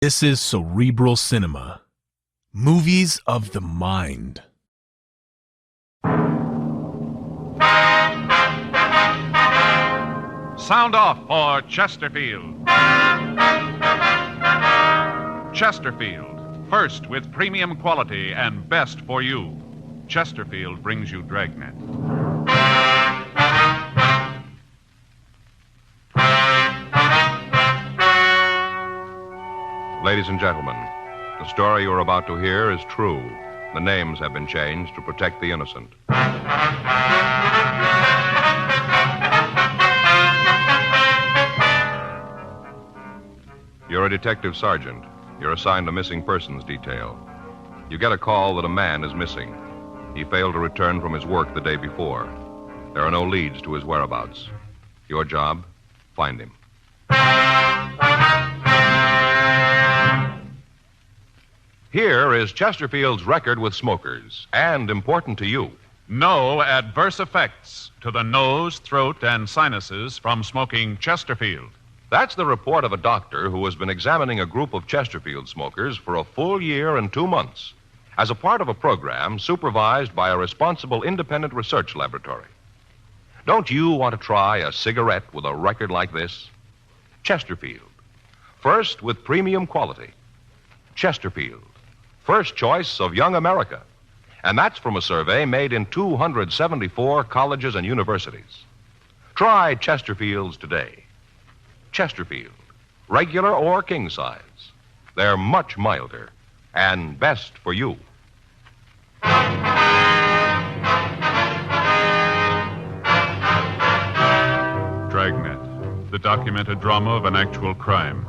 This is Cerebral Cinema. Movies of the mind. Sound off for Chesterfield. Chesterfield, first with premium quality and best for you. Chesterfield brings you Dragnet. Ladies and gentlemen, the story you're about to hear is true. The names have been changed to protect the innocent. You're a detective sergeant. You're assigned a missing persons detail. You get a call that a man is missing. He failed to return from his work the day before. There are no leads to his whereabouts. Your job, find him. Here is Chesterfield's record with smokers, and important to you. No adverse effects to the nose, throat, and sinuses from smoking Chesterfield. That's the report of a doctor who has been examining a group of Chesterfield smokers for a full year and 2 months as a part of a program supervised by a responsible independent research laboratory. Don't you want to try a cigarette with a record like this? Chesterfield, first with premium quality. Chesterfield, first choice of young America. And that's from a survey made in 274 colleges and universities. Try Chesterfields today. Chesterfield, regular or king size. They're much milder and best for you. Dragnet, the documented drama of an actual crime.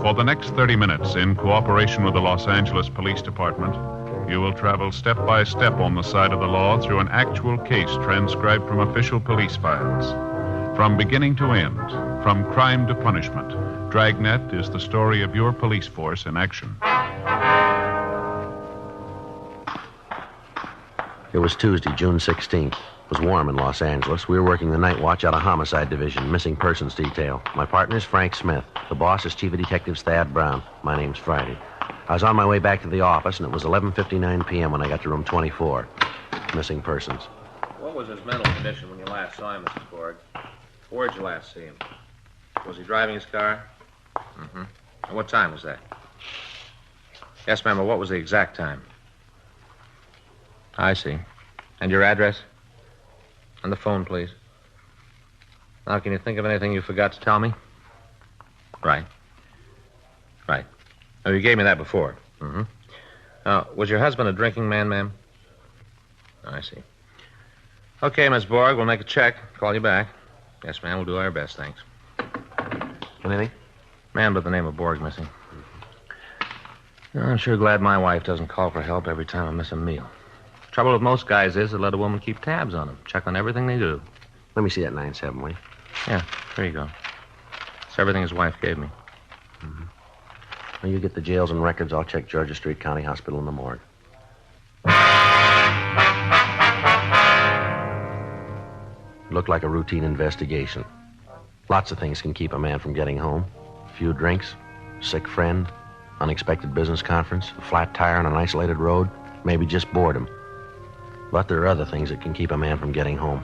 For the next 30 minutes, in cooperation with the Los Angeles Police Department, you will travel step by step on the side of the law through an actual case transcribed from official police files. From beginning to end, from crime to punishment, Dragnet is the story of your police force in action. It was Tuesday, June 16th. It was warm in Los Angeles. We were working the night watch out of Homicide Division, missing persons detail. My partner's Frank Smith. The boss is Chief of Detectives Thad Brown. My name's Friday. I was on my way back to the office, and it was 11:59 p.m. when I got to room 24. Missing persons. What was his mental condition when you last saw him, Mrs. Borg? Where'd you last see him? Was he driving his car? Mm-hmm. And what time was that? Yes, ma'am, but what was the exact time? I see. And your address? On the phone, please. Now, can you think of anything you forgot to tell me? Right. Right. Oh, you gave me that before. Mm-hmm. Was your husband a drinking man, ma'am? I see. Okay, Miss Borg, we'll make a check. Call you back. Yes, ma'am, we'll do our best, thanks. Anything? Man by the name of Borg missing. I'm sure glad my wife doesn't call for help every time I miss a meal. Trouble with most guys is they let a woman keep tabs on them, check on everything they do. Let me see that 9-7, will you? Yeah, here you go. It's everything his wife gave me. Mm-hmm. Well, you get the jails and records. I'll check Georgia Street County Hospital and the morgue. It looked like a routine investigation. Lots of things can keep a man from getting home. A few drinks, sick friend, unexpected business conference, a flat tire on an isolated road, maybe just boredom. But there are other things that can keep a man from getting home.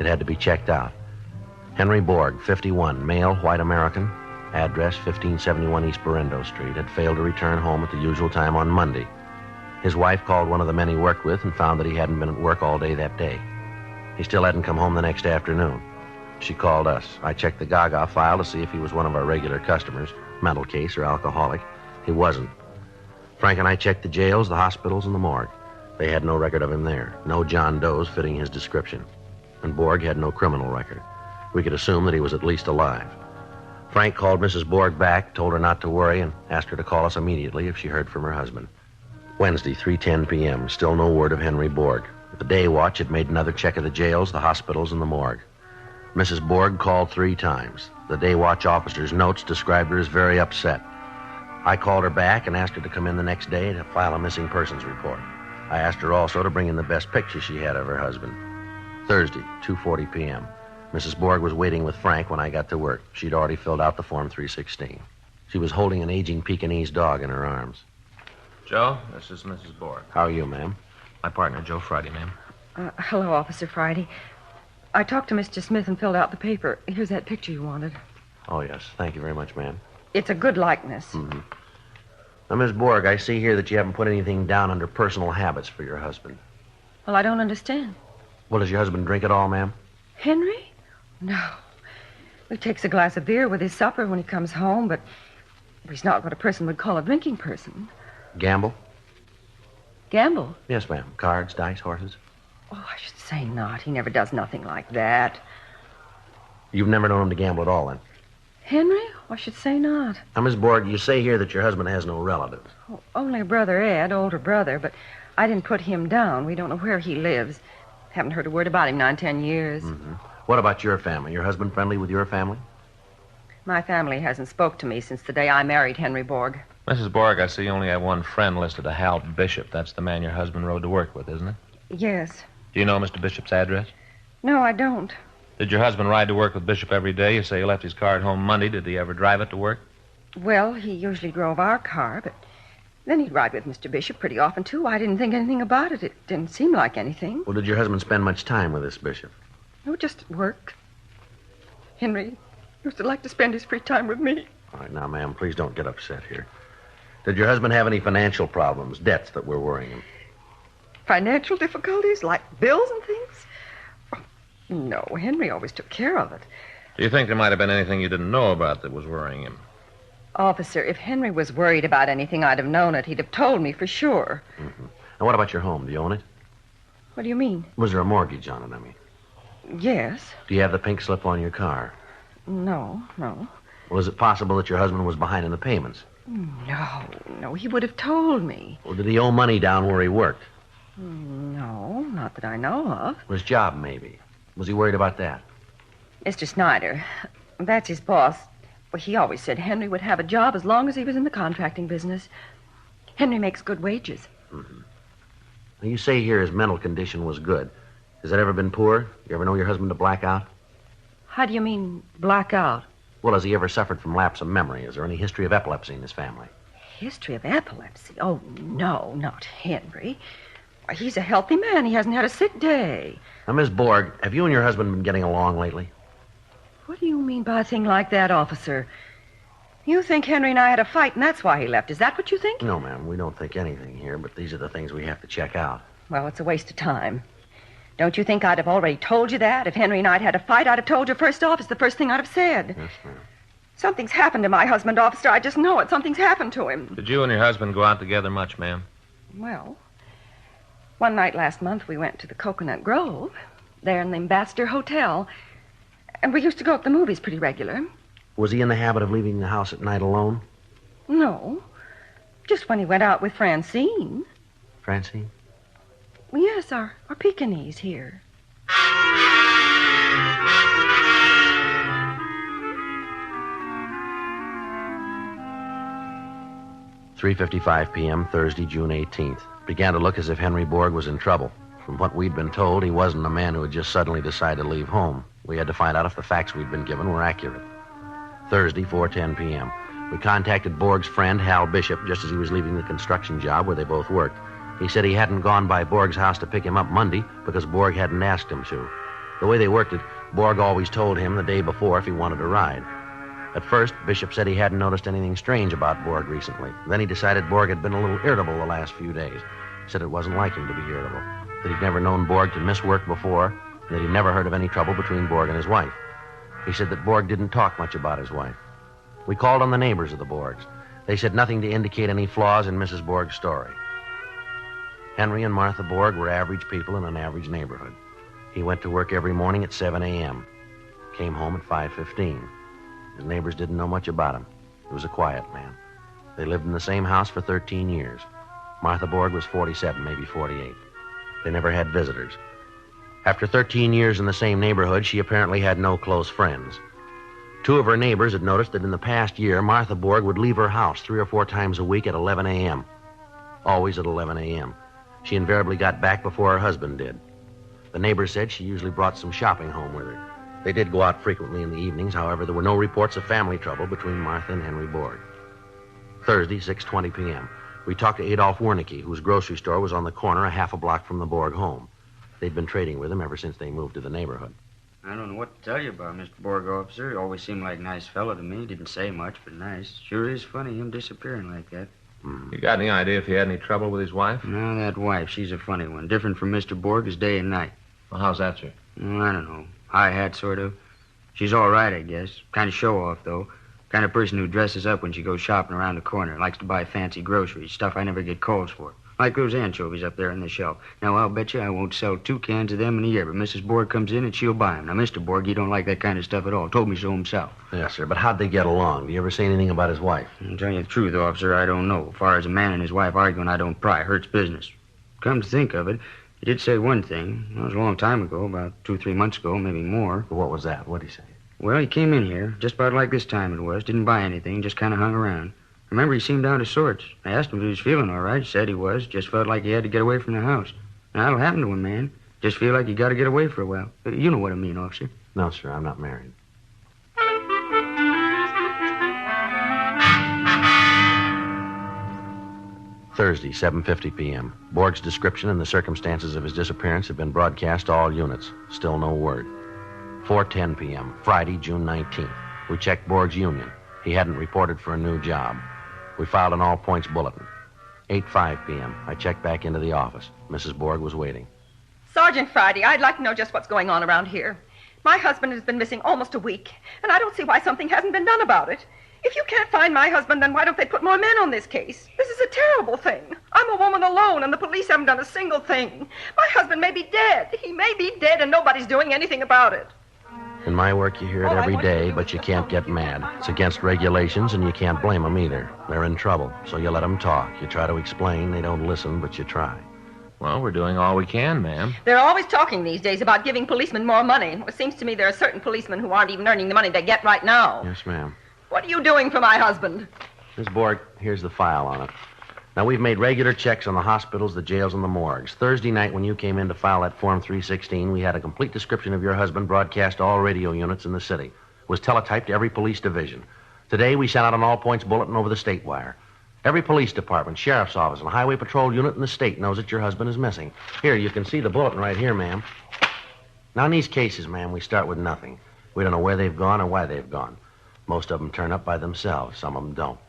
It had to be checked out. Henry Borg, 51, male, white American, address 1571 East Berendo Street, had failed to return home at the usual time on Monday. His wife called one of the men he worked with and found that he hadn't been at work all day that day. He still hadn't come home the next afternoon. She called us. I checked the Gaga file to see if he was one of our regular customers, mental case or alcoholic. He wasn't. Frank and I checked the jails, the hospitals, and the morgue. They had no record of him there. No John Does fitting his description. And Borg had no criminal record. We could assume that he was at least alive. Frank called Mrs. Borg back, told her not to worry, and asked her to call us immediately if she heard from her husband. Wednesday, 3:10 p.m., still no word of Henry Borg. The day watch had made another check of the jails, the hospitals, and the morgue. Mrs. Borg called 3 times. The day watch officer's notes described her as very upset. I called her back and asked her to come in the next day to file a missing persons report. I asked her also to bring in the best picture she had of her husband. Thursday, 2:40 p.m. Mrs. Borg was waiting with Frank when I got to work. She'd already filled out the Form 316. She was holding an aging Pekingese dog in her arms. Joe, this is Mrs. Borg. How are you, ma'am? My partner, Joe Friday, ma'am. Hello, Officer Friday. I talked to Mr. Smith and filled out the paper. Here's that picture you wanted. Oh, yes. Thank you very much, ma'am. It's a good likeness. Mm-hmm. Now, Miss Borg, I see here that you haven't put anything down under personal habits for your husband. Well, I don't understand. Well, does your husband drink at all, ma'am? Henry? No. He takes a glass of beer with his supper when he comes home, but he's not what a person would call a drinking person. Gamble? Gamble? Yes, ma'am. Cards, dice, horses? Oh, I should say not. He never does nothing like that. You've never known him to gamble at all, then? Henry? I should say not. Now, Miss Borg, you say here that your husband has no relatives. Oh, only brother Ed, older brother, but I didn't put him down. We don't know where he lives. Haven't heard a word about him 9-10 years. Mm-hmm. What about your family? Your husband friendly with your family? My family hasn't spoke to me since the day I married Henry Borg. Mrs. Borg, I see you only have one friend listed, a Hal Bishop. That's the man your husband rode to work with, isn't it? Yes. Do you know Mr. Bishop's address? No, I don't. Did your husband ride to work with Bishop every day? You say he left his car at home Monday. Did he ever drive it to work? Well, he usually drove our car, but then he'd ride with Mr. Bishop pretty often, too. I didn't think anything about it. It didn't seem like anything. Well, did your husband spend much time with this Bishop? No, just work. Henry used to like to spend his free time with me. All right, now, ma'am, please don't get upset here. Did your husband have any financial problems, debts that were worrying him? Financial difficulties, like bills and things? Oh, no, Henry always took care of it. Do you think there might have been anything you didn't know about that was worrying him? Officer, if Henry was worried about anything, I'd have known it. He'd have told me for sure. Mm-hmm. Now, what about your home? Do you own it? What do you mean? Was there a mortgage on it, I mean? Yes. Do you have the pink slip on your car? No. Well, is it possible that your husband was behind in the payments? No, he would have told me. Well, did he owe money down where he worked? No, not that I know of. His job, maybe. Was he worried about that? Mr. Snyder, that's his boss. Well, he always said Henry would have a job as long as he was in the contracting business. Henry makes good wages. Mm-hmm. Now, you say here his mental condition was good. Has that ever been poor? You ever know your husband to black out? How do you mean, black out? Well, has he ever suffered from lapse of memory? Is there any history of epilepsy in his family? History of epilepsy? Oh, no, not Henry. Why, he's a healthy man. He hasn't had a sick day. Now, Miss Borg, have you and your husband been getting along lately? What do you mean by a thing like that, officer? You think Henry and I had a fight, and that's why he left. Is that what you think? No, ma'am. We don't think anything here, but these are the things we have to check out. Well, it's a waste of time. Don't you think I'd have already told you that? If Henry and I'd had a fight, I'd have told you first off. It's the first thing I'd have said. Yes, ma'am. Something's happened to my husband, officer. I just know it. Something's happened to him. Did you and your husband go out together much, ma'am? Well, one night last month we went to the Coconut Grove, there in the Ambassador Hotel, and we used to go to the movies pretty regular. Was he in the habit of leaving the house at night alone? No, just when he went out with Francine. Francine? Well, yes, our Pekingese here. "3:55 p.m., Thursday, June 18th. Began to look as if Henry Borg was in trouble. From what we'd been told, he wasn't a man who had just suddenly decided to leave home. We had to find out if the facts we'd been given were accurate. Thursday, 4:10 p.m. We contacted Borg's friend, Hal Bishop, just as he was leaving the construction job where they both worked. He said he hadn't gone by Borg's house to pick him up Monday because Borg hadn't asked him to. The way they worked it, Borg always told him the day before if he wanted to ride. At first, Bishop said he hadn't noticed anything strange about Borg recently. Then he decided Borg had been a little irritable the last few days. He said it wasn't like him to be irritable, that he'd never known Borg to miss work before, and that he'd never heard of any trouble between Borg and his wife. He said that Borg didn't talk much about his wife. We called on the neighbors of the Borgs. They said nothing to indicate any flaws in Mrs. Borg's story. Henry and Martha Borg were average people in an average neighborhood. He went to work every morning at 7 a.m., came home at 5:15. His neighbors didn't know much about him. He was a quiet man. They lived in the same house for 13 years. Martha Borg was 47, maybe 48. They never had visitors. After 13 years in the same neighborhood, she apparently had no close friends. Two of her neighbors had noticed that in the past year, Martha Borg would leave her house 3 or 4 times a week at 11 a.m. Always at 11 a.m. She invariably got back before her husband did. The neighbors said she usually brought some shopping home with her. They did go out frequently in the evenings. However, there were no reports of family trouble between Martha and Henry Borg. Thursday, 6:20 p.m. We talked to Adolf Wernicke, whose grocery store was on the corner a half a block from the Borg home. They'd been trading with him ever since they moved to the neighborhood. I don't know what to tell you about Mr. Borg, officer. He always seemed like a nice fellow to me. Didn't say much, but nice. Sure is funny, him disappearing like that. You got any idea if he had any trouble with his wife? No, that wife, she's a funny one. Different from Mr. Borg as day and night. Well, how's that, sir? Oh, I don't know. High hat, sort of. She's all right, I guess. Kind of show-off, though. Kind of person who dresses up when she goes shopping around the corner. Likes to buy fancy groceries, stuff I never get calls for. Like those anchovies up there on the shelf. Now, I'll bet you I won't sell 2 cans of them in a year, but Mrs. Borg comes in and she'll buy them. Now, Mr. Borg, he don't like that kind of stuff at all. Told me so himself. Yes, sir, but how'd they get along? Do you ever say anything about his wife? I'll tell you the truth, officer, I don't know. As far as a man and his wife arguing, I don't pry. Hurts business. Come to think of it, he did say one thing. That was a long time ago, about 2-3 months ago, maybe more. What was that? What'd he say? Well, he came in here, just about like this time it was. Didn't buy anything, just kind of hung around. Remember, he seemed out of sorts. I asked him if he was feeling all right. He said he was. Just felt like he had to get away from the house. Now, that'll happen to a man. Just feel like you got to get away for a while. You know what I mean, officer. No, sir, I'm not married. Thursday, 7:50 p.m. Borg's description and the circumstances of his disappearance have been broadcast to all units. Still no word. 4:10 p.m., Friday, June 19th. We checked Borg's union. He hadn't reported for a new job. We filed an all-points bulletin. 8:05 p.m., I checked back into the office. Mrs. Borg was waiting. Sergeant Friday, I'd like to know just what's going on around here. My husband has been missing almost a week, and I don't see why something hasn't been done about it. If you can't find my husband, then why don't they put more men on this case? This is a terrible thing. I'm a woman alone, and the police haven't done a single thing. My husband may be dead. He may be dead, and nobody's doing anything about it. In my work, you hear it every day, but you can't get mad. It's against regulations, and you can't blame them either. They're in trouble, so you let them talk. You try to explain. They don't listen, but you try. Well, we're doing all we can, ma'am. They're always talking these days about giving policemen more money. It seems to me there are certain policemen who aren't even earning the money they get right now. Yes, ma'am. What are you doing for my husband? Miss Borg, here's the file on it. Now, we've made regular checks on the hospitals, the jails, and the morgues. Thursday night, when you came in to file that Form 316, we had a complete description of your husband broadcast to all radio units in the city. It was teletyped to every police division. Today, we sent out an all-points bulletin over the state wire. Every police department, sheriff's office, and highway patrol unit in the state knows that your husband is missing. Here, you can see the bulletin right here, ma'am. Now, in these cases, ma'am, we start with nothing. We don't know where they've gone or why they've gone. Most of them turn up by themselves. Some of them don't.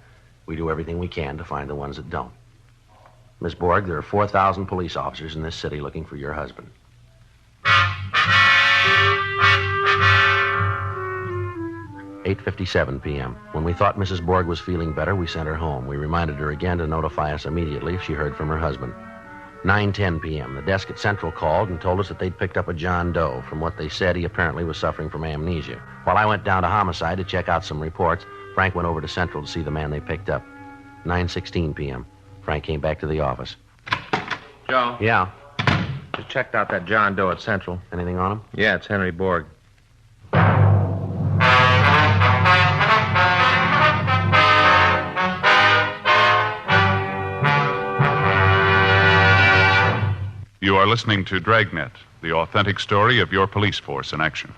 We do everything we can to find the ones that don't. Miss Borg, there are 4,000 police officers in this city looking for your husband. 8:57 p.m. When we thought Mrs. Borg was feeling better, we sent her home. We reminded her again to notify us immediately if she heard from her husband. 9:10 p.m. The desk at Central called and told us that they'd picked up a John Doe. From what they said, he apparently was suffering from amnesia. While I went down to Homicide to check out some reports, Frank went over to Central to see the man they picked up. 9:16 p.m. Frank came back to the office. Joe? Yeah? Just checked out that John Doe at Central. Anything on him? Yeah, it's Henry Borg. You are listening to Dragnet, the authentic story of your police force in action.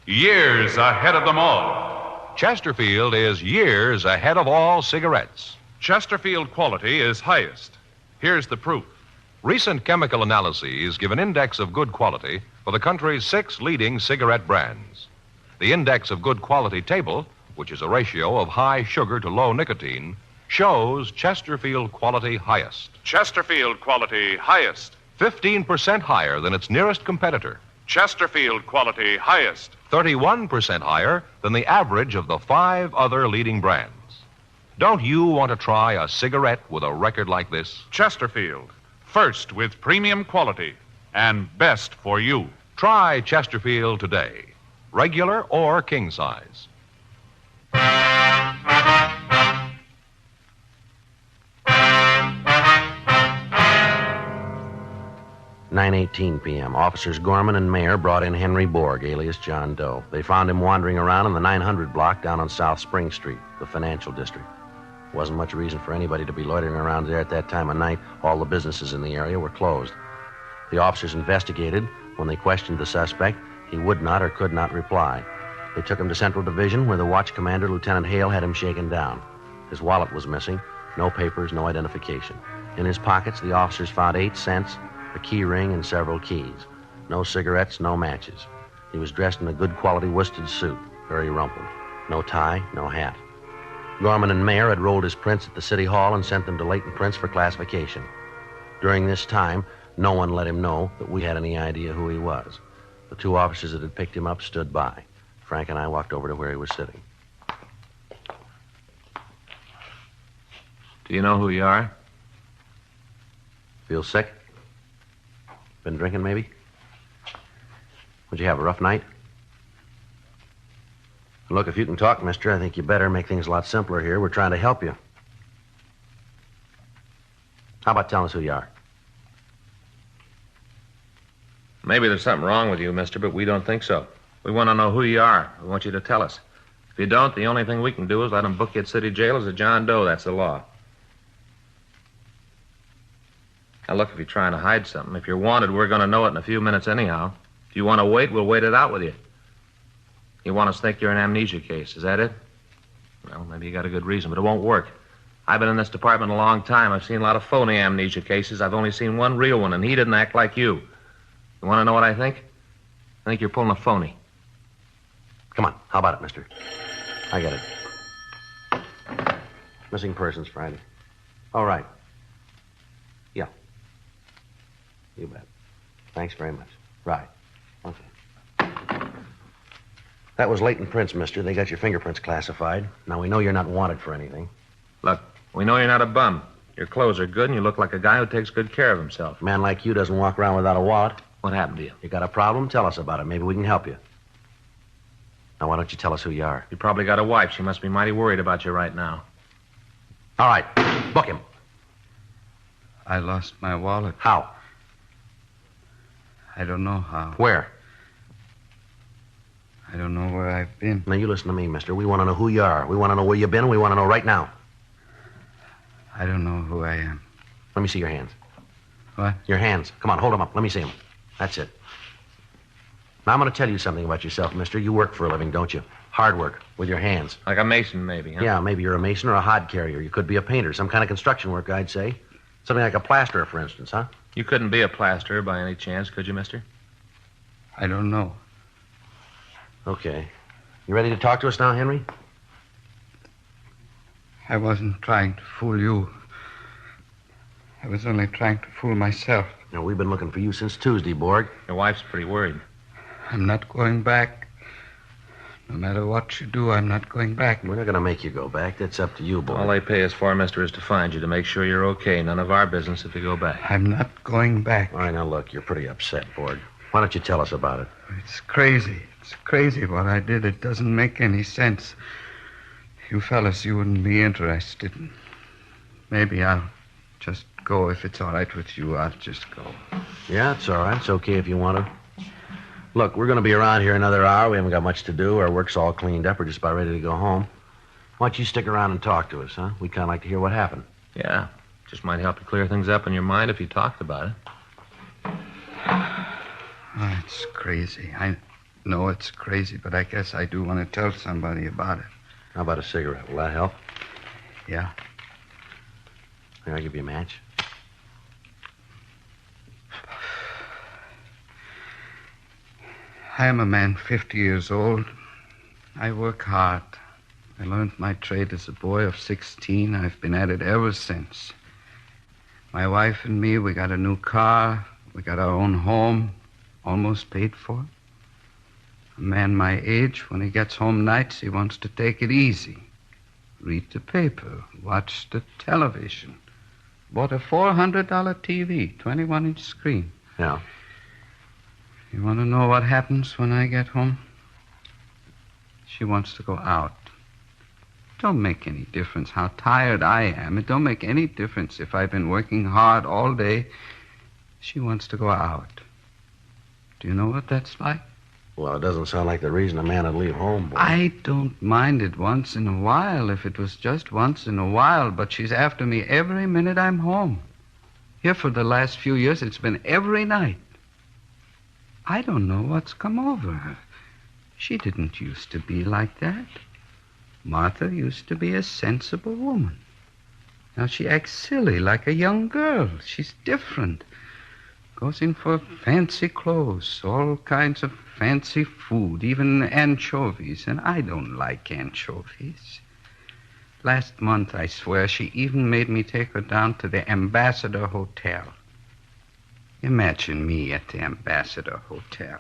Years ahead of them all. Chesterfield is years ahead of all cigarettes. Chesterfield quality is highest. Here's the proof. Recent chemical analyses give an index of good quality for the country's 6 leading cigarette brands. The index of good quality table, which is a ratio of high sugar to low nicotine, shows Chesterfield quality highest. Chesterfield quality highest. 15% higher than its nearest competitor. Chesterfield quality highest. 31% higher than the average of the 5 other leading brands. Don't you want to try a cigarette with a record like this? Chesterfield, first with premium quality and best for you. Try Chesterfield today, regular or king size. 9:18 p.m. Officers Gorman and Mayer brought in Henry Borg, alias John Doe. They found him wandering around in the 900 block down on South Spring Street, the financial district. Wasn't much reason for anybody to be loitering around there at that time of night. All the businesses in the area were closed. The officers investigated. When they questioned the suspect, he would not or could not reply. They took him to Central Division, where the watch commander, Lieutenant Hale, had him shaken down. His wallet was missing. No papers, no identification. In his pockets, the officers found 8 cents, a key ring, and several keys. No cigarettes, no matches. He was dressed in a good quality worsted suit, very rumpled. No tie, no hat. Gorman and Mayer had rolled his prints at the city hall and sent them to latent prints for classification. During this time, no one let him know that we had any idea who he was. The 2 officers that had picked him up stood by. Frank and I walked over to where he was sitting. Do you know who you are? Feel sick? Been drinking, maybe? Would you have a rough night? Look, if you can talk, mister, I think you better make things a lot simpler here. We're trying to help you. How about telling us who you are? Maybe there's something wrong with you, mister, but we don't think so. We want to know who you are. We want you to tell us. If you don't, the only thing we can do is let them book you at city jail as a John Doe. That's the law. Now, look, if you're trying to hide something, if you're wanted, we're going to know it in a few minutes anyhow. If you want to wait, we'll wait it out with you. You want us to think you're an amnesia case, is that it? Well, maybe you got a good reason, but it won't work. I've been in this department a long time. I've seen a lot of phony amnesia cases. I've only seen one real one, and he didn't act like you. You want to know what I think? I think you're pulling a phony. Come on, how about it, mister? I get it. Missing persons Friday. All right. Yeah. You bet. Thanks very much. Right. Okay. That was latent prints, mister. They got your fingerprints classified. Now, we know you're not wanted for anything. Look, we know you're not a bum. Your clothes are good, and you look like a guy who takes good care of himself. A man like you doesn't walk around without a wallet. What happened to you? You got a problem? Tell us about it. Maybe we can help you. Now, why don't you tell us who you are? You probably got a wife. She must be mighty worried about you right now. All right. Book him. I lost my wallet. How? I don't know how. Where? I don't know where I've been. Now, you listen to me, mister. We want to know who you are. We want to know where you've been, and we want to know right now. I don't know who I am. Let me see your hands. What? Your hands. Come on, hold them up. Let me see them. That's it. Now, I'm going to tell you something about yourself, mister. You work for a living, don't you? Hard work, with your hands. Like a mason, maybe, huh? Yeah, maybe you're a mason or a hod carrier. You could be a painter, some kind of construction work, I'd say. Something like a plasterer, for instance, huh? You couldn't be a plasterer by any chance, could you, mister? I don't know. Okay. You ready to talk to us now, Henry? I wasn't trying to fool you. I was only trying to fool myself. Now, we've been looking for you since Tuesday, Borg. Your wife's pretty worried. I'm not going back. No matter what you do, I'm not going back. We're not going to make you go back. That's up to you, Borg. All they pay us for, mister, is to find you, to make sure you're okay. None of our business if you go back. I'm not going back. All right, now, look, you're pretty upset, Borg. Why don't you tell us about it? It's crazy. It's crazy what I did. It doesn't make any sense. You fellas, you wouldn't be interested. Maybe I'll just go. If it's all right with you, I'll just go. Yeah, it's all right. It's okay if you want to. Look, we're going to be around here another hour. We haven't got much to do. Our work's all cleaned up. We're just about ready to go home. Why don't you stick around and talk to us, huh? We'd kind of like to hear what happened. Yeah, just might help you clear things up in your mind if you talked about it. Oh, it's crazy. I know it's crazy, but I guess I do want to tell somebody about it. How about a cigarette? Will that help? Yeah. Here, I'll give you a match. I am a man 50 years old. I work hard. I learned my trade as a boy of 16. I've been at it ever since. My wife and me, we got a new car. We got our own home, almost paid for. A man my age, when he gets home nights, he wants to take it easy. Read the paper, watch the television. Bought a $400 TV, 21-inch screen. Yeah. You want to know what happens when I get home? She wants to go out. It don't make any difference how tired I am. It don't make any difference if I've been working hard all day. She wants to go out. Do you know what that's like? Well, it doesn't sound like the reason a man would leave home, boy. I don't mind it once in a while, if it was just once in a while, but she's after me every minute I'm home. Here for the last few years, it's been every night. I don't know what's come over her. She didn't used to be like that. Martha used to be a sensible woman. Now she acts silly like a young girl. She's different. Goes in for fancy clothes, all kinds of fancy food, even anchovies, and I don't like anchovies. Last month, I swear, she even made me take her down to the Ambassador Hotel. Imagine me at the Ambassador Hotel.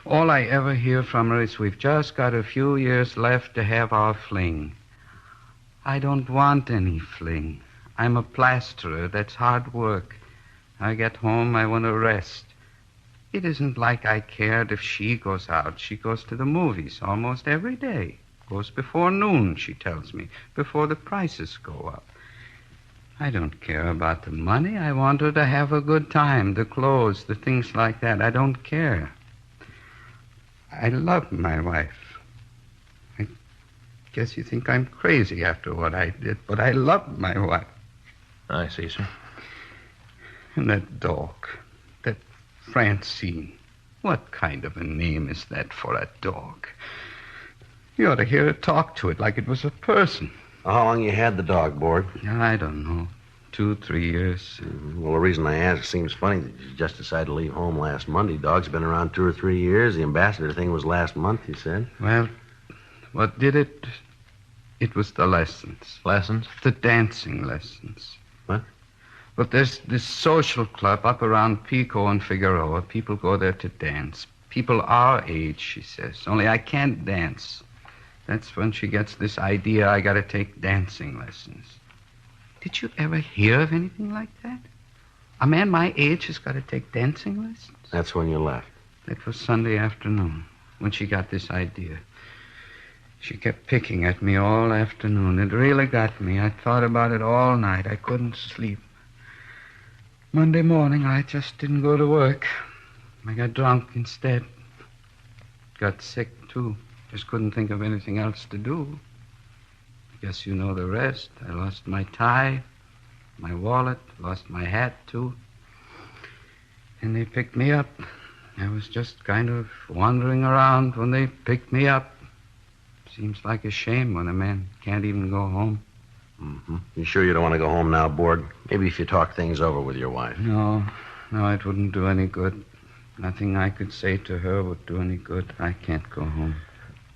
All I ever hear from her is we've just got a few years left to have our fling. I don't want any fling. I'm a plasterer. That's hard work. I get home, I want to rest. It isn't like I cared if she goes out. She goes to the movies almost every day. Goes before noon, she tells me, before the prices go up. I don't care about the money. I want her to have a good time, the clothes, the things like that. I don't care. I love my wife. I guess you think I'm crazy after what I did, but I love my wife. I see, sir. And that dog, that Francine, what kind of a name is that for a dog? You ought to hear her talk to it like it was a person. How long you had the dog, Borg? I don't know, 2-3 years. Well, the reason I ask, it seems funny that you just decided to leave home last Monday. Dog's been around 2 or 3 years. The ambassador thing was last month, you said. Well, what did it? It was the lessons. Lessons? The dancing lessons. What? But there's this social club up around Pico and Figueroa. People go there to dance. People our age, she says. Only I can't dance. That's when she gets this idea I gotta take dancing lessons. Did you ever hear of anything like that? A man my age has got to take dancing lessons? That's when you left. That was Sunday afternoon, when she got this idea. She kept picking at me all afternoon. It really got me. I thought about it all night. I couldn't sleep. Monday morning, I just didn't go to work. I got drunk instead. Got sick, too. Just couldn't think of anything else to do. I guess you know the rest. I lost my tie, my wallet, lost my hat, too. And they picked me up. I was just kind of wandering around when they picked me up. Seems like a shame when a man can't even go home. Mm-hmm. You sure you don't want to go home now, Borg? Maybe if you talk things over with your wife. No, it wouldn't do any good. Nothing I could say to her would do any good. I can't go home.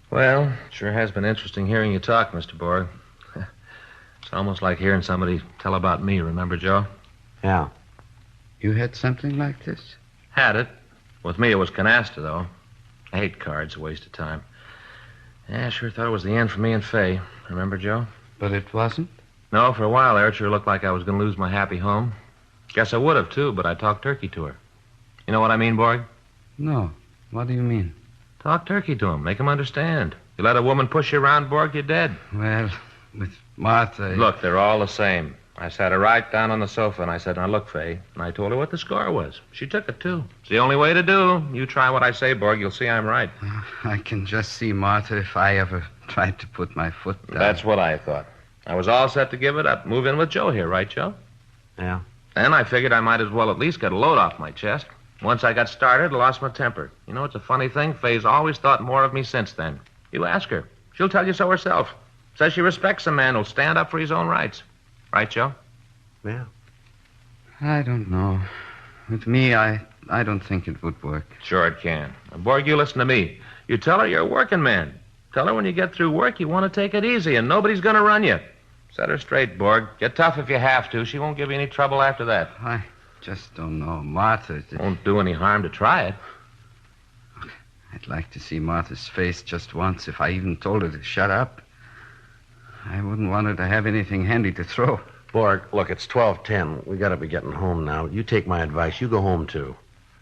Well, it sure has been interesting hearing you talk, Mr. Borg. It's almost like hearing somebody tell about me, remember, Joe? Yeah. You had something like this? Had it. With me, it was canasta, though. I hate cards, a waste of time. Yeah, I sure thought it was the end for me and Fay. Remember, Joe? But it wasn't? No, for a while there, it sure looked like I was going to lose my happy home. Guess I would have, too, but I talked turkey to her. You know what I mean, Borg? No. What do you mean? Talk turkey to him. Make him understand. You let a woman push you around, Borg, you're dead. Well, with Martha... Look, they're all the same. I sat her right down on the sofa, and I said, now, look, Fay. And I told her what the score was. She took it, too. It's the only way to do. You try what I say, Borg. You'll see I'm right. I can just see Martha if I ever tried to put my foot down. That's what I thought. I was all set to give it up. Move in with Joe here, right, Joe? Yeah. Then I figured I might as well at least get a load off my chest. Once I got started, I lost my temper. You know, it's a funny thing. Fay's always thought more of me since then. You ask her. She'll tell you so herself. Says she respects a man who'll stand up for his own rights. Right, Joe? Yeah. I don't know. With me, I don't think it would work. Sure it can. Now, Borg, you listen to me. You tell her you're a working man. Tell her when you get through work, you want to take it easy, and nobody's going to run you. Set her straight, Borg. Get tough if you have to. She won't give you any trouble after that. I just don't know. Martha... Won't do any harm to try it. I'd like to see Martha's face just once if I even told her to shut up. I wouldn't want her to have anything handy to throw. Borg, look, it's 12:10. We got to be getting home now. You take my advice. You go home, too.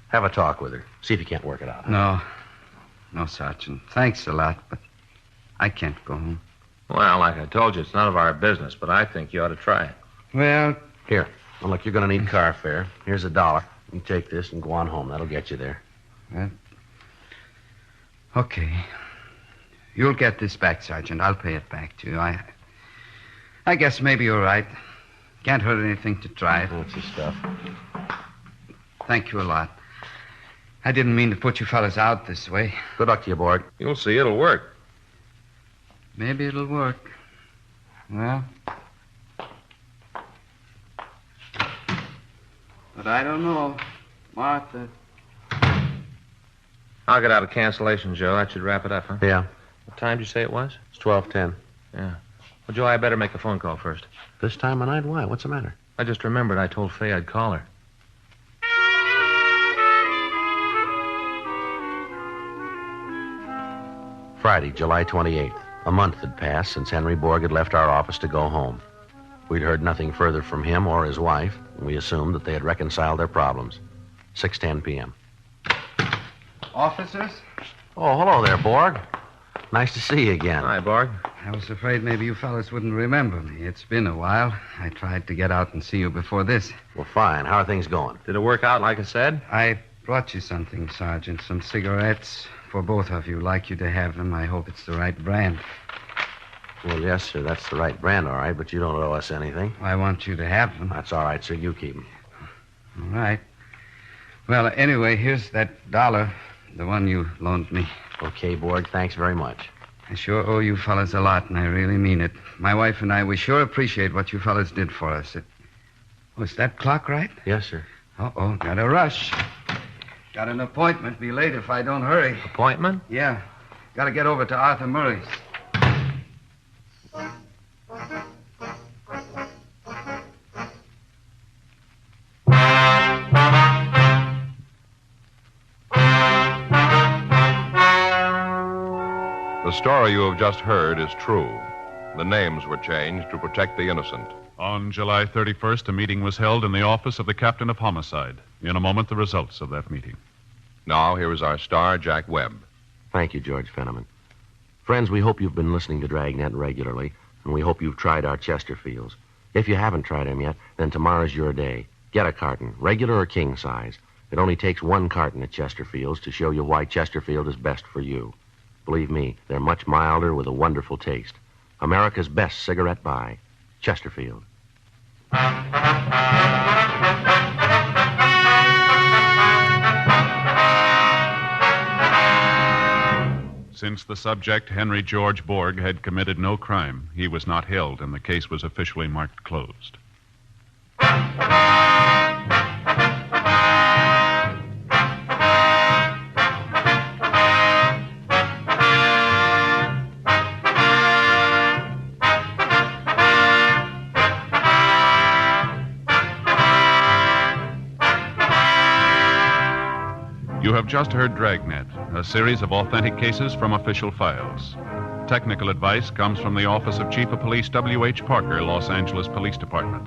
Have a talk with her. See if you can't work it out. No, Sergeant. Thanks a lot, but I can't go home. Well, like I told you, it's none of our business, but I think you ought to try it. Well... Here. Well, look, you're going to need car fare. Here's $1. You take this and go on home. That'll get you there. Well, okay. You'll get this back, Sergeant. I'll pay it back to you. I guess maybe you're right. Can't hurt anything to try it. That's the stuff. Thank you a lot. I didn't mean to put you fellas out this way. Good luck to you, Borg. You'll see it'll work. Maybe it'll work. Well, but I don't know. Martha. I'll get out of cancellation, Joe. That should wrap it up, huh? Yeah, What time did you say it was? it's 12:10. Yeah. Well, Joe, I better make a phone call first. This time of night? Why? What's the matter? I just remembered I told Faye I'd call her. Friday, July 28th. A month had passed since Henry Borg had left our office to go home. We'd heard nothing further from him or his wife, and we assumed that they had reconciled their problems. 6:10 p.m. Officers? Oh, hello there, Borg. Nice to see you again. Hi, Borg. I was afraid maybe you fellas wouldn't remember me. It's been a while. I tried to get out and see you before this. Well, fine. How are things going? Did it work out like I said? I brought you something, Sergeant. Some cigarettes for both of you. Like you to have them. I hope it's the right brand. Well, yes, sir. That's the right brand, all right, but you don't owe us anything. I want you to have them. That's all right, sir. You keep them. All right. Well, anyway, here's that $1, the one you loaned me. Okay, Borg. Thanks very much. I sure owe you fellas a lot, and I really mean it. My wife and I, we sure appreciate what you fellas did for us. Oh, is that clock right? Yes, sir. Uh-oh, gotta rush. Got an appointment. Be late if I don't hurry. Appointment? Yeah. Gotta get over to Arthur Murray's. The story you have just heard is true. The names were changed to protect the innocent. On July 31st, a meeting was held in the office of the captain of homicide. In a moment, the results of that meeting. Now, here is our star, Jack Webb. Thank you, George Fenneman. Friends, we hope you've been listening to Dragnet regularly, and we hope you've tried our Chesterfields. If you haven't tried them yet, then tomorrow's your day. Get a carton, regular or king size. It only takes one carton at Chesterfield's to show you why Chesterfield is best for you. Believe me, they're much milder with a wonderful taste. America's best cigarette buy, Chesterfield. Since the subject, Henry George Borg, had committed no crime, he was not held, and the case was officially marked closed. You have just heard Dragnet, a series of authentic cases from official files. Technical advice comes from the Office of Chief of Police W.H. Parker, Los Angeles Police Department.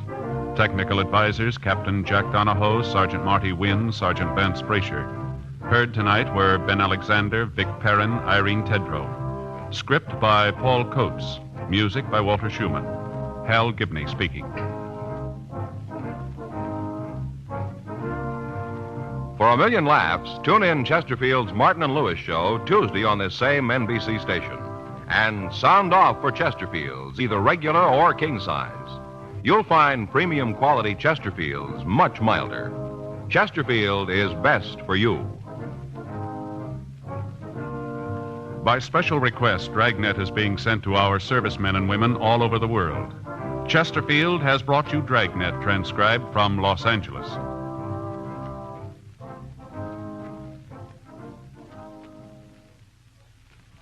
Technical advisors Captain Jack Donahoe, Sergeant Marty Wynn, Sergeant Vance Brasher. Heard tonight were Ben Alexander, Vic Perrin, Irene Tedrow. Script by Paul Coates. Music by Walter Schumann. Hal Gibney speaking. For a million laughs, tune in Chesterfield's Martin and Lewis show Tuesday on this same NBC station. And sound off for Chesterfield's, either regular or king size. You'll find premium quality Chesterfield's much milder. Chesterfield is best for you. By special request, Dragnet is being sent to our servicemen and women all over the world. Chesterfield has brought you Dragnet, transcribed from Los Angeles.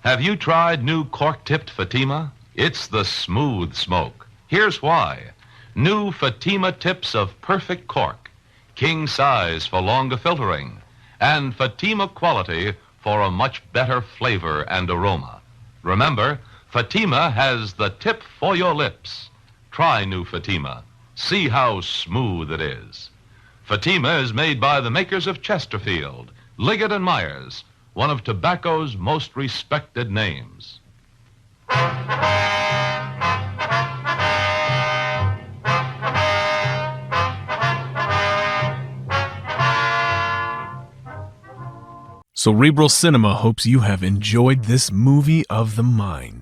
Have you tried new cork-tipped Fatima? It's the smooth smoke. Here's why. New Fatima tips of perfect cork, king size for longer filtering, and Fatima quality for a much better flavor and aroma. Remember, Fatima has the tip for your lips. Try new Fatima. See how smooth it is. Fatima is made by the makers of Chesterfield, Liggett and Myers, one of tobacco's most respected names. Cerebral Cinema hopes you have enjoyed this movie of the mind.